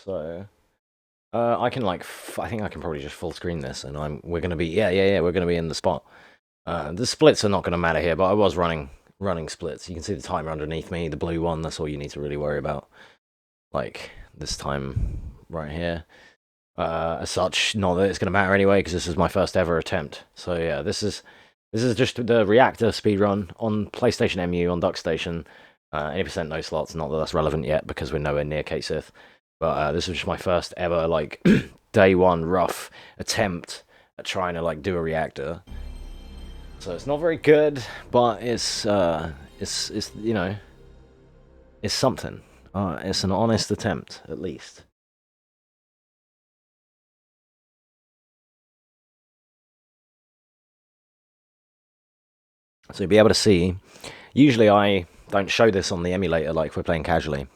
So I can like I think I can probably just full screen this, and we're gonna be we're gonna be in the spot. The splits are not gonna matter here, but I was running splits. You can see the timer underneath me, the blue one. That's all you need to really worry about. Like this time right here. As such, not that it's gonna matter anyway, because this is my first ever attempt. So yeah, this is just the Reactor speedrun on PlayStation MU on DuckStation. 80% no slots. Not that that's relevant yet because we're nowhere near K-Sith. But this was just my first ever like day one rough attempt at trying to like do a reactor. So it's not very good, but it's you know, it's something. It's an honest attempt at least. So you'll be able to see. Usually I don't show this on the emulator like if we're playing casually.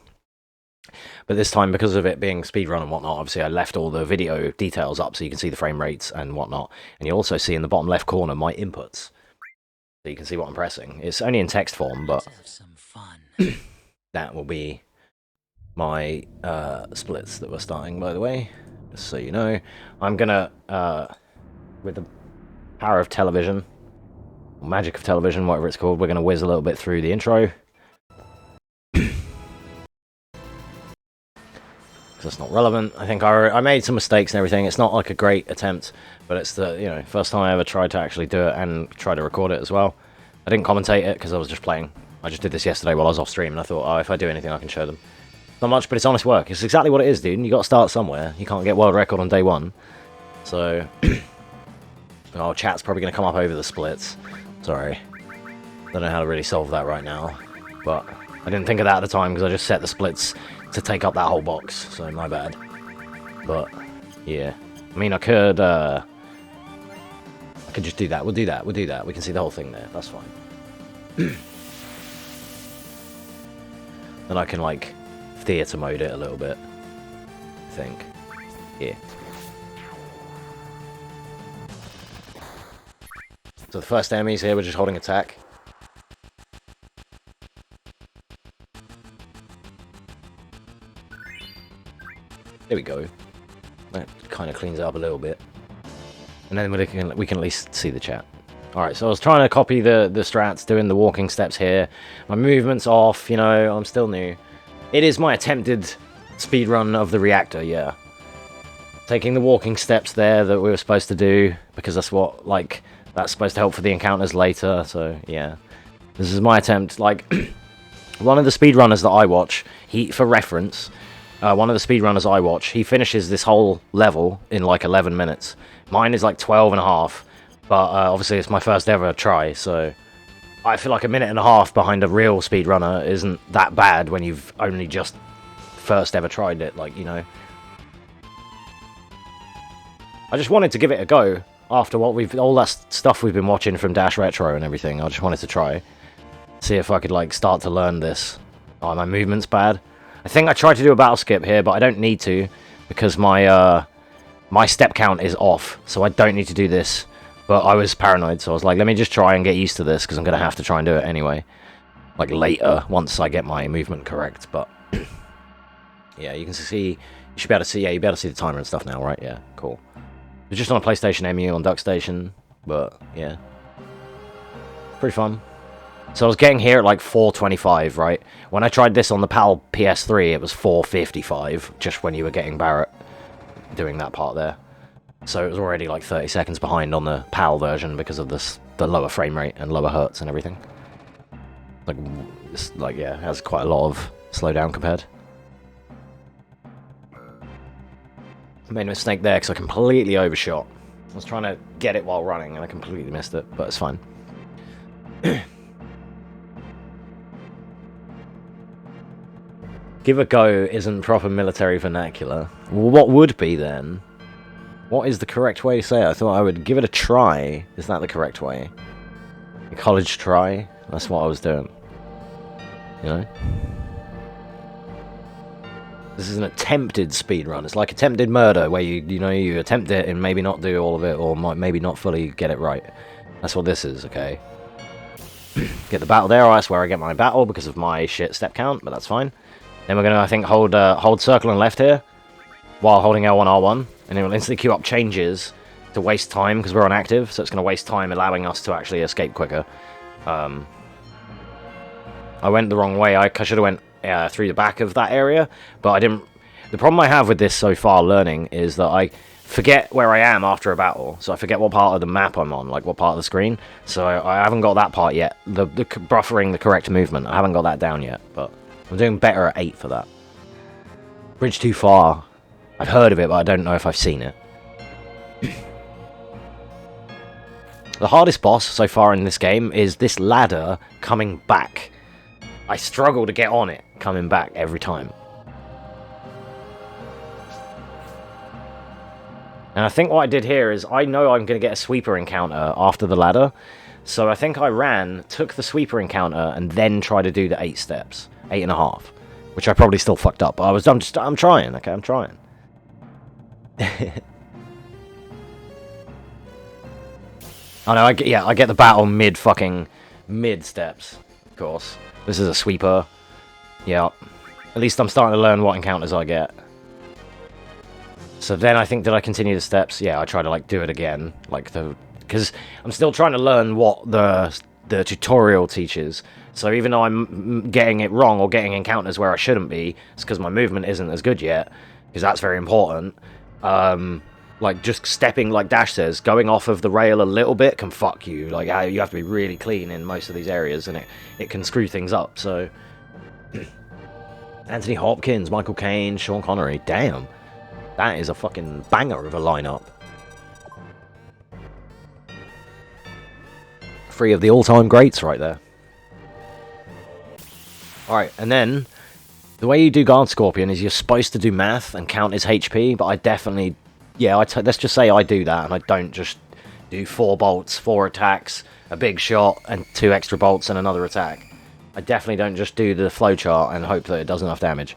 But this time, because of it being speedrun and whatnot, obviously I left all the video details up so you can see the frame rates and whatnot. And you'll also see in the bottom left corner my inputs. So you can see what I'm pressing. It's only in text form, but that will be my splits that we're starting, by the way. Just so you know. I'm gonna, with the power of television, or magic of television, whatever it's called, we're gonna whiz a little bit through the intro. That's not relevant. I think I made some mistakes and everything. It's not like a great attempt, but it's the first time I ever tried to actually do it and try to record it as well. I didn't commentate it because I was just playing. I just did this yesterday while I was off stream, and I thought, oh, if I do anything, I can show them. Not much, but it's honest work. It's exactly what it is, dude. You got to start somewhere. You can't get world record on day one. So, oh, chat's probably going to come up over the splits. Sorry, don't know how to really solve that right now, but I didn't think of that at the time because I just set the splits to take up that whole box, so my bad. But yeah, I mean, I could just do that. We'll do that. We can see the whole thing there. That's fine. Then I can like theater mode it a little bit. I think. Yeah. So the first enemies here, we're just holding attack. There we go. That kind of cleans it up a little bit. And then we can at least see the chat. Alright, so I was trying to copy the strats, doing the walking steps here. My movement's off, you know, I'm still new. It is my attempted speedrun of the reactor, yeah. Taking the walking steps there that we were supposed to do, because that's what, like, that's supposed to help for the encounters later, so yeah. This is my attempt, like, one of the speedrunners that I watch, for reference, one of the speedrunners I watch, he finishes this whole level in like 11 minutes. Mine is like 12 and a half, but obviously it's my first ever try, so I feel like a minute and a half behind a real speedrunner isn't that bad when you've only just first ever tried it, like, you know. I just wanted to give it a go after all that stuff we've been watching from Dash Retro and everything. I just wanted to try, see if I could like start to learn this. Oh, my movement's bad. I think I tried to do a battle skip here, but I don't need to, because my my step count is off, so I don't need to do this. But I was paranoid, so I was like, let me just try and get used to this, because I'm going to have to try and do it anyway. Like, later, once I get my movement correct, but... yeah, you can see... You should be able to see... Yeah, you'll be able to see the timer and stuff now, right? Yeah, cool. It's just on a PlayStation MU on DuckStation, but, yeah. Pretty fun. So I was getting here at like 4:25, right? When I tried this on the PAL PS3, it was 4:55, just when you were getting Barrett doing that part there. So it was already like 30 seconds behind on the PAL version because of the lower frame rate and lower hertz and everything. Like, it's like, yeah, it has quite a lot of slowdown compared. I made a mistake there because I completely overshot. I was trying to get it while running and I completely missed it, but it's fine. Give a go isn't proper military vernacular. Well, what would be then? What is the correct way to say it? I thought I would give it a try. Is that the correct way? A college try? That's what I was doing. You know? This is an attempted speedrun. It's like attempted murder, where you attempt it and maybe not do all of it, or might maybe not fully get it right. That's what this is, okay? Get the battle there. Oh, that's where I get my battle because of my shit step count, but that's fine. Then we're gonna, I think, hold circle and left here. while holding L1 R1, and it will instantly queue up changes to waste time because we're on active, so it's going to waste time allowing us to actually escape quicker. I went the wrong way. I should have went through the back of that area, but I didn't. The problem I have with this so far learning is that I forget where I am after a battle, so I forget what part of the map I'm on, like what part of the screen, so I haven't got that part yet. The buffering the correct movement, I haven't got that down yet, but I'm doing better at 8 for that. Bridge too far. I've heard of it, but I don't know if I've seen it. The hardest boss so far in this game is this ladder coming back. I struggle to get on it coming back every time. And I think what I did here is, I know I'm going to get a sweeper encounter after the ladder, so I think I ran, took the sweeper encounter, and then tried to do the 8 steps. 8.5. Which I probably still fucked up, but I'm trying, okay, I'm trying. Oh no, I get the battle mid steps, of course. This is a sweeper. Yeah. At least I'm starting to learn what encounters I get. So then I think, did I continue the steps? Yeah, I try to like do it again, like because I'm still trying to learn what the tutorial teaches. So even though I'm getting it wrong or getting encounters where I shouldn't be, it's because my movement isn't as good yet, because that's very important. Like just stepping, like Dash says, going off of the rail a little bit can fuck you. Like you have to be really clean in most of these areas, and it can screw things up. So Anthony Hopkins, Michael Caine, Sean Connery, damn. That is a fucking banger of a lineup. 3 of the all-time greats right there. Alright, and then the way you do Guard Scorpion is you're supposed to do math and count his HP, but I definitely... Yeah, let's just say I do that, and I don't just do 4 bolts, 4 attacks, a big shot, and 2 extra bolts and another attack. I definitely don't just do the flowchart and hope that it does enough damage.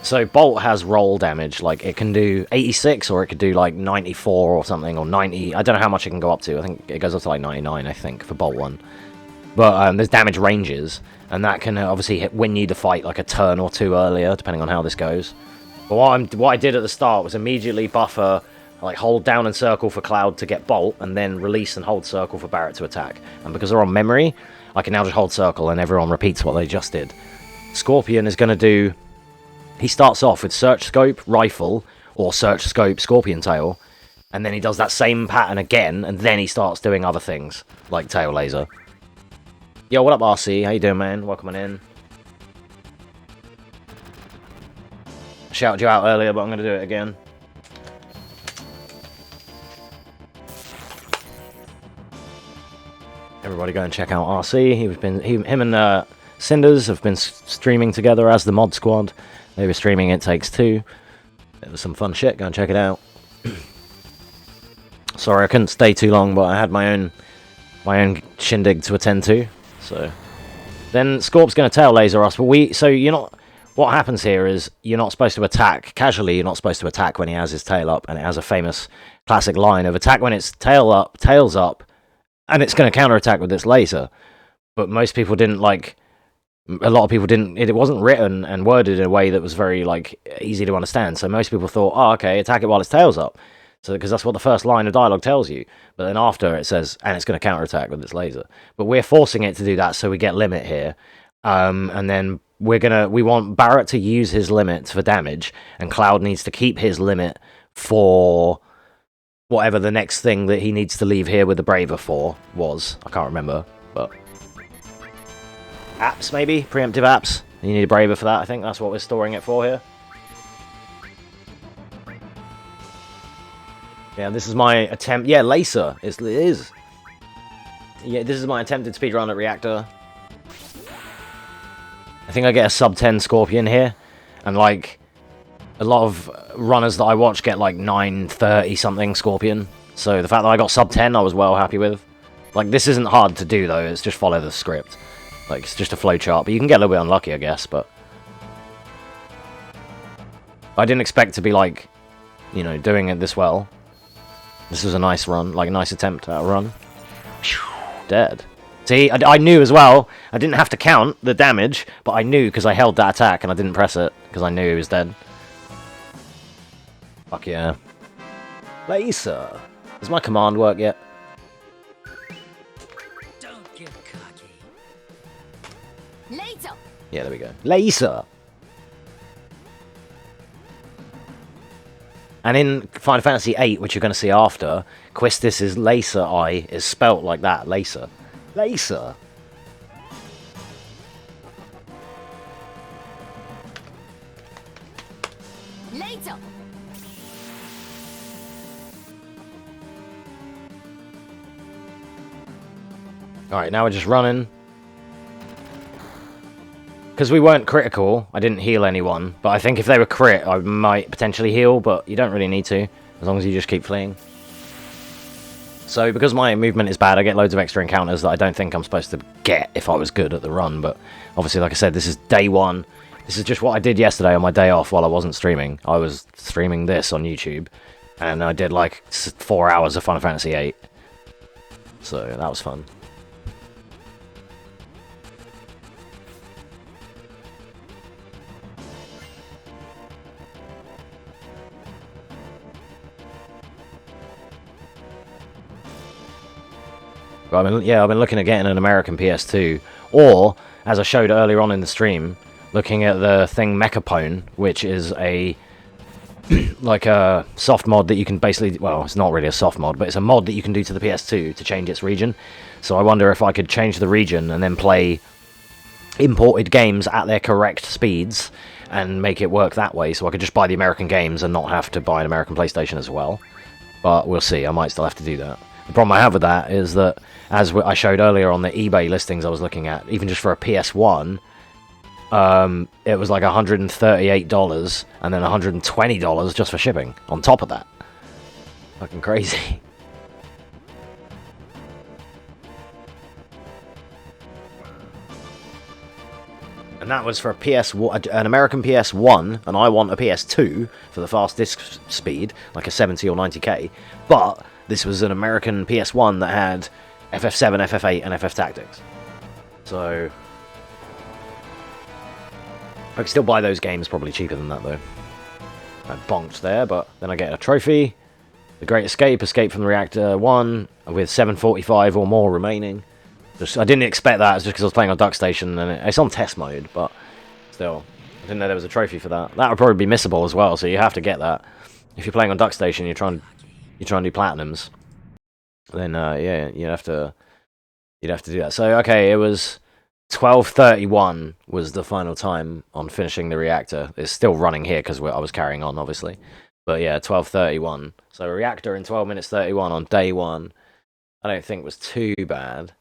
So Bolt has roll damage, like it can do 86 or it could do like 94 or something, or 90, I don't know how much it can go up to. I think it goes up to like 99, I think, for Bolt 1. But there's damage ranges, and that can obviously win you the fight like a turn or 2 earlier, depending on how this goes. But what I did at the start was immediately buffer, like hold down and circle for Cloud to get Bolt, and then release and hold circle for Barret to attack. And because they're on memory, I can now just hold circle and everyone repeats what they just did. Scorpion is going to do... He starts off with Search Scope, Rifle, or Search Scope, Scorpion Tail, and then he does that same pattern again, and then he starts doing other things, like Tail Laser. Yo, what up, RC? How you doing, man? Welcome on in. Shouted you out earlier, but I'm going to do it again. Everybody go and check out RC. Him and Cinders have been streaming together as the Mod Squad. They were streaming It Takes Two. It was some fun shit. Go and check it out. Sorry, I couldn't stay too long, but I had my own shindig to attend to. So then Scorp's going to tail laser us, but so you're not. What happens here is you're not supposed to attack casually. You're not supposed to attack when he has his tail up, and it has a famous classic line of attack when it's tails up, and it's going to counterattack with this laser. But most people didn't like. A lot of people didn't. It wasn't written and worded in a way that was very like easy to understand. So most people thought, "Oh, okay, attack it while its tail's up." So because that's what the first line of dialogue tells you. But then after it says, "And it's going to counterattack with its laser." But we're forcing it to do that, so we get limit here, and then we want Barret to use his limit for damage, and Cloud needs to keep his limit for whatever the next thing that he needs to leave here with the Braver for was. I can't remember, but. Apps, maybe? Preemptive apps. You need a Braver for that, I think. That's what we're storing it for here. Yeah, this is my attempt. Yeah, Lacer. It is. Yeah, this is my attempted speedrun at Reactor. I think I get a sub 10 Scorpion here. And, like, a lot of runners that I watch get, like, 930 something Scorpion. So the fact that I got sub 10, I was well happy with. Like, this isn't hard to do, though. It's just follow the script. Like, it's just a flowchart, but you can get a little bit unlucky, I guess, but... I didn't expect to be, like, you know, doing it this well. This was a nice run, like a nice attempt at a run. Dead. See, I knew as well, I didn't have to count the damage, but I knew because I held that attack and I didn't press it, because I knew he was dead. Fuck yeah. Laser! Does my command work yet? Don't get cocky. Laser! Yeah, there we go. Laser! And in Final Fantasy VIII, which you're going to see after, Quistis' laser eye is spelt like that. Laser. Laser! Laser! Alright, now we're just running. Because we weren't critical, I didn't heal anyone. But I think if they were crit, I might potentially heal, but you don't really need to. As long as you just keep fleeing. So, because my movement is bad, I get loads of extra encounters that I don't think I'm supposed to get if I was good at the run. But obviously, like I said, this is day one. This is just what I did yesterday on my day off while I wasn't streaming. I was streaming this on YouTube. And I did like 4 hours of Final Fantasy VIII. So, that was fun. I've been looking at getting an American PS2, or, as I showed earlier on in the stream, looking at the thing Mechapone, which is a, like a soft mod that you can basically, well, it's not really a soft mod, but it's a mod that you can do to the PS2 to change its region. So I wonder if I could change the region and then play imported games at their correct speeds and make it work that way, so I could just buy the American games and not have to buy an American PlayStation as well. But we'll see, I might still have to do that. The problem I have with that is that, as I showed earlier on the eBay listings I was looking at, even just for a PS1, it was like $138 and then $120 just for shipping on top of that. Fucking crazy. And that was for a an American PS1, and I want a PS2 for the fast disc speed, like a 70 or 90k. But this was an American PS1 that had FF7, FF8, and FF Tactics. So I could still buy those games probably cheaper than that, though. I bonked there, but then I get a trophy. The Great Escape, Escape from the Reactor 1, with 745 or more remaining. I didn't expect that, it's just because I was playing on Duck Station, and it's on test mode, but still, I didn't know there was a trophy for that. That would probably be missable as well, so you have to get that. If you're playing on Duck Station, you're trying to do platinums, then yeah, you'd have to do that. So okay, it was 12:31 was the final time on finishing the reactor. It's still running here because I was carrying on, obviously, but yeah, 12:31. So a reactor in 12 minutes 31 on day one, I don't think was too bad.